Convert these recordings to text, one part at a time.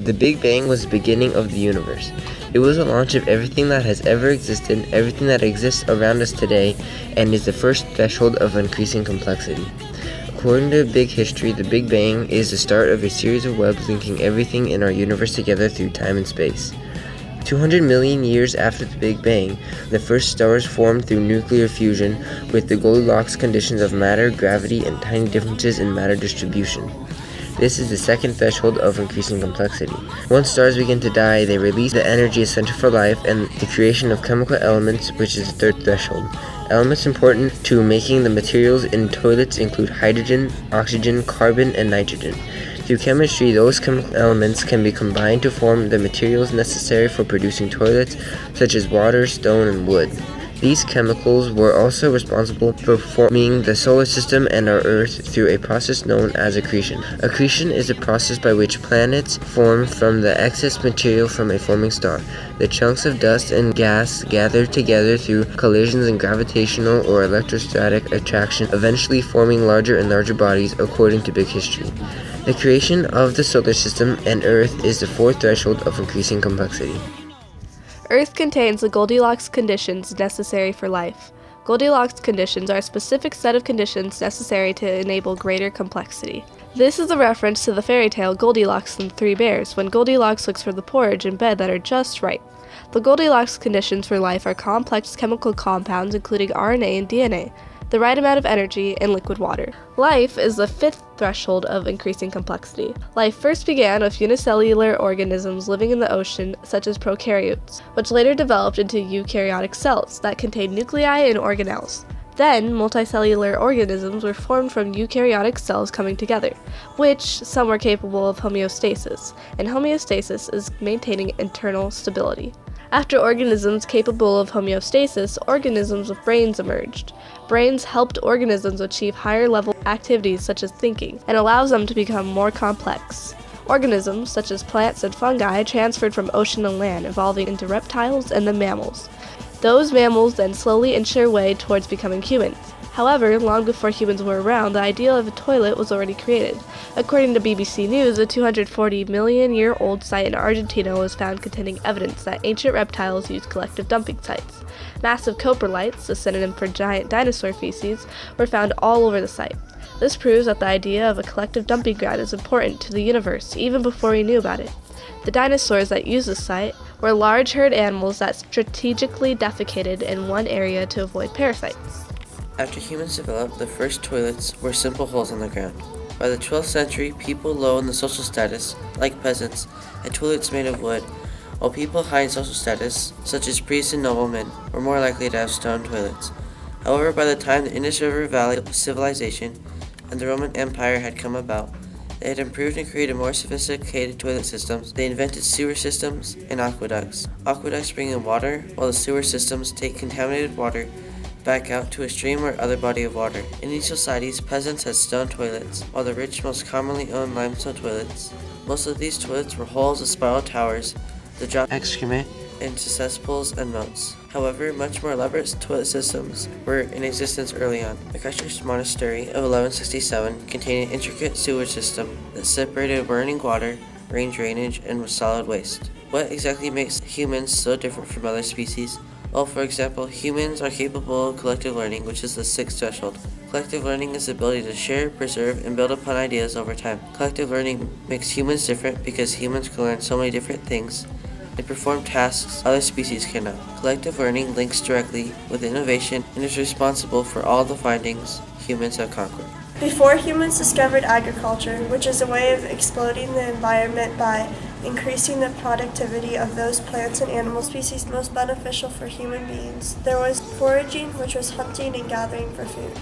The Big Bang was the beginning of the universe. It was the launch of everything that has ever existed, everything that exists around us today, and is the first threshold of increasing complexity. According to Big History, the Big Bang is the start of a series of webs linking everything in our universe together through time and space. 200 million years after the Big Bang, the first stars formed through nuclear fusion with the Goldilocks conditions of matter, gravity, and tiny differences in matter distribution. This is the second threshold of increasing complexity. Once stars begin to die, they release the energy essential for life and the creation of chemical elements, which is the third threshold. Elements important to making the materials in toilets include hydrogen, oxygen, carbon, and nitrogen. Through chemistry, those chemical elements can be combined to form the materials necessary for producing toilets, such as water, stone, and wood. These chemicals were also responsible for forming the solar system and our Earth through a process known as accretion. Accretion is a process by which planets form from the excess material from a forming star. The chunks of dust and gas gather together through collisions and gravitational or electrostatic attraction, eventually forming larger and larger bodies according to Big History. The creation of the solar system and Earth is the fourth threshold of increasing complexity. Earth contains the Goldilocks conditions necessary for life. Goldilocks conditions are a specific set of conditions necessary to enable greater complexity. This is a reference to the fairy tale Goldilocks and the Three Bears, when Goldilocks looks for the porridge and bed that are just right. The Goldilocks conditions for life are complex chemical compounds including RNA and DNA, the right amount of energy, and liquid water. Life is the fifth threshold of increasing complexity. Life first began with unicellular organisms living in the ocean, such as prokaryotes, which later developed into eukaryotic cells that contain nuclei and organelles. Then, multicellular organisms were formed from eukaryotic cells coming together, which some were capable of homeostasis, and homeostasis is maintaining internal stability. After organisms capable of homeostasis, organisms with brains emerged. Brains helped organisms achieve higher-level activities such as thinking, and allows them to become more complex. Organisms, such as plants and fungi, transferred from ocean and land, evolving into reptiles and then mammals. Those mammals then slowly inch their way towards becoming humans. However, long before humans were around, the idea of a toilet was already created. According to BBC News, a 240-million-year-old site in Argentina was found containing evidence that ancient reptiles used collective dumping sites. Massive coprolites, a synonym for giant dinosaur feces, were found all over the site. This proves that the idea of a collective dumping ground is important to the universe, even before we knew about it. The dinosaurs that used this site were large herd animals that strategically defecated in one area to avoid parasites. After humans developed, the first toilets were simple holes in the ground. By the 12th century, people low in the social status, like peasants, had toilets made of wood, while people high in social status, such as priests and noblemen, were more likely to have stone toilets. However, by the time the Indus River Valley civilization and the Roman Empire had come about, they had improved and created more sophisticated toilet systems. They invented sewer systems and aqueducts. Aqueducts bring in water, while the sewer systems take contaminated water back out to a stream or other body of water. In these societies, peasants had stone toilets, while the rich most commonly owned limestone toilets. Most of these toilets were holes with spiral towers that dropped excrement into cesspools and moats. However, much more elaborate toilet systems were in existence early on. The Christchurch Monastery of 1167 contained an intricate sewage system that separated running water, rain drainage, and solid waste. What exactly makes humans so different from other species? Well, for example, humans are capable of collective learning, which is the sixth threshold. Collective learning is the ability to share, preserve, and build upon ideas over time. Collective learning makes humans different because humans can learn so many different things and perform tasks other species cannot. Collective learning links directly with innovation and is responsible for all the findings humans have conquered. Before humans discovered agriculture, which is a way of exploiting the environment by increasing the productivity of those plants and animal species most beneficial for human beings, there was foraging, which was hunting and gathering for food.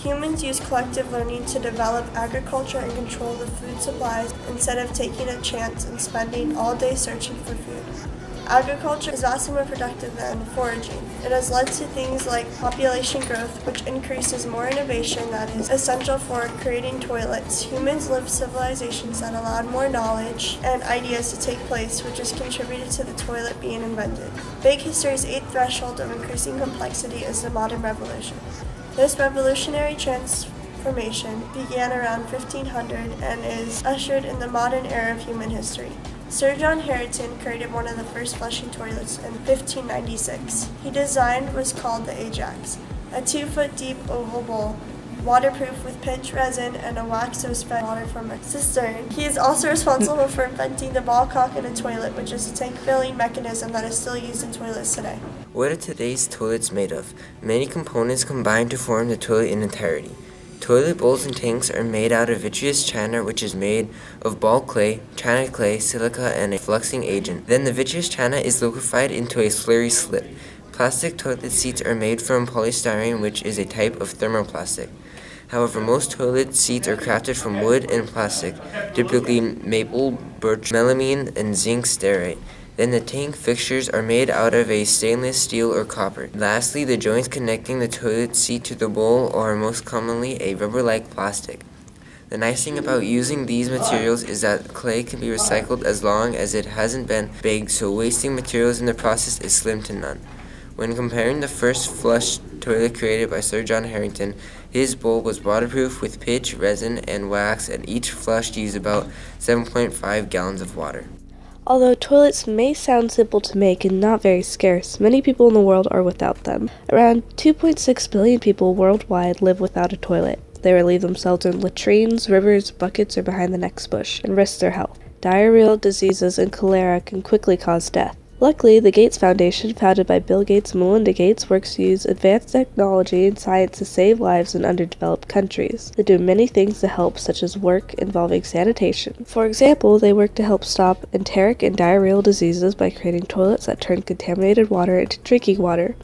Humans used collective learning to develop agriculture and control the food supplies instead of taking a chance and spending all day searching for food. Agriculture is vastly more productive than foraging. It has led to things like population growth, which increases more innovation that is essential for creating toilets. Humans lived civilizations that allowed more knowledge and ideas to take place, which has contributed to the toilet being invented. Big History's eighth threshold of increasing complexity is the modern revolution. This revolutionary transformation formation began around 1500 and is ushered in the modern era of human history. Sir John Hareton created one of the first flushing toilets in 1596. He designed was called the Ajax, a 2-foot deep oval bowl, waterproof with pitch resin and a wax that was fed water from a cistern. He is also responsible for inventing the ball cock in a toilet, which is a tank filling mechanism that is still used in toilets today. What are today's toilets made of? Many components combine to form the toilet in entirety. Toilet bowls and tanks are made out of vitreous china, which is made of ball clay, china clay, silica, and a fluxing agent. Then the vitreous china is liquefied into a slurry slit. Plastic toilet seats are made from polystyrene, which is a type of thermoplastic. However, most toilet seats are crafted from wood and plastic, typically maple, birch, melamine, and zinc stearate. Then the tank fixtures are made out of a stainless steel or copper. Lastly, the joints connecting the toilet seat to the bowl are most commonly a rubber-like plastic. The nice thing about using these materials is that clay can be recycled as long as it hasn't been baked, so wasting materials in the process is slim to none. When comparing the first flush toilet created by Sir John Hareton, his bowl was waterproof with pitch, resin, and wax, and each flush used about 7.5 gallons of water. Although toilets may sound simple to make and not very scarce, many people in the world are without them. Around 2.6 billion people worldwide live without a toilet. They relieve themselves in latrines, rivers, buckets, or behind the next bush, and risk their health. Diarrheal diseases and cholera can quickly cause death. Luckily, the Gates Foundation, founded by Bill Gates and Melinda Gates, works to use advanced technology and science to save lives in underdeveloped countries. They do many things to help, such as work involving sanitation. For example, they work to help stop enteric and diarrheal diseases by creating toilets that turn contaminated water into drinking water.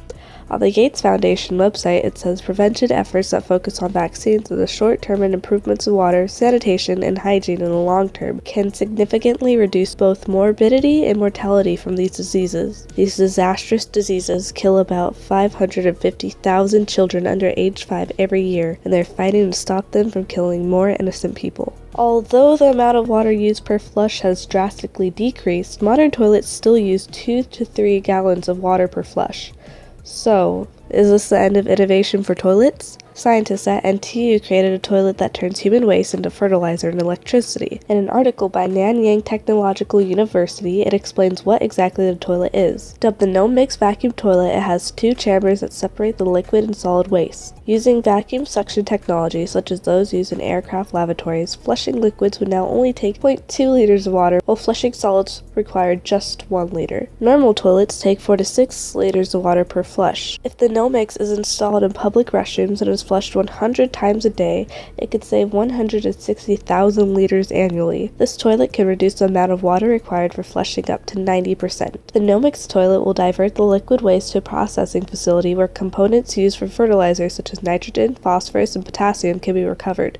On the Gates Foundation website, it says prevention efforts that focus on vaccines in the short term and improvements in water, sanitation, and hygiene in the long term can significantly reduce both morbidity and mortality from these diseases. These disastrous diseases kill about 550,000 children under age 5 every year, and they're fighting to stop them from killing more innocent people. Although the amount of water used per flush has drastically decreased, modern toilets still use 2 to 3 gallons of water per flush. So, is this the end of innovation for toilets? Scientists at NTU created a toilet that turns human waste into fertilizer and electricity. In an article by Nanyang Technological University, it explains what exactly the toilet is. Dubbed the no-mix vacuum toilet, it has 2 chambers that separate the liquid and solid waste. Using vacuum suction technology, such as those used in aircraft lavatories, flushing liquids would now only take 0.2 liters of water, while flushing solids require just 1 liter. Normal toilets take 4 to 6 liters of water per flush. If the no-mix is installed in public restrooms and is flushed 100 times a day, it could save 160,000 liters annually. This toilet can reduce the amount of water required for flushing up to 90%. The no-mix toilet will divert the liquid waste to a processing facility where components used for fertilizers such as nitrogen, phosphorus, and potassium can be recovered.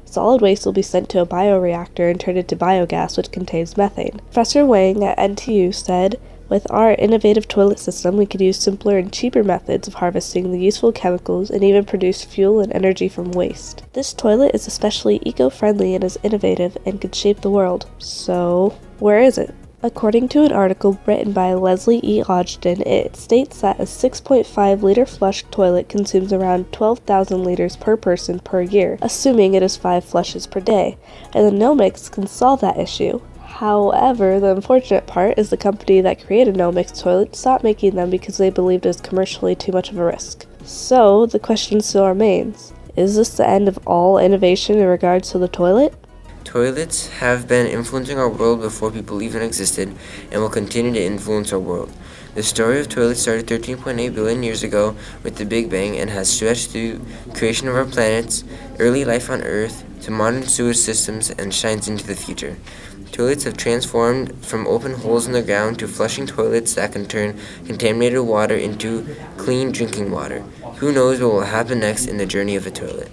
Solid waste will be sent to a bioreactor and turned into biogas, which contains methane. Professor Wang at NTU said, "With our innovative toilet system, we could use simpler and cheaper methods of harvesting the useful chemicals and even produce fuel and energy from waste. This toilet is especially eco-friendly and is innovative and could shape the world." So, where is it? According to an article written by Leslie E. Ogden, it states that a 6.5-liter flush toilet consumes around 12,000 liters per person per year, assuming it is 5 flushes per day, and the no-mix can solve that issue. However, the unfortunate part is the company that created no-mix toilets stopped making them because they believed it was commercially too much of a risk. So, the question still remains, is this the end of all innovation in regards to the toilet? Toilets have been influencing our world before people even existed and will continue to influence our world. The story of toilets started 13.8 billion years ago with the Big Bang and has stretched through creation of our planets, early life on Earth, to modern sewage systems and shines into the future. Toilets have transformed from open holes in the ground to flushing toilets that can turn contaminated water into clean drinking water. Who knows what will happen next in the journey of a toilet?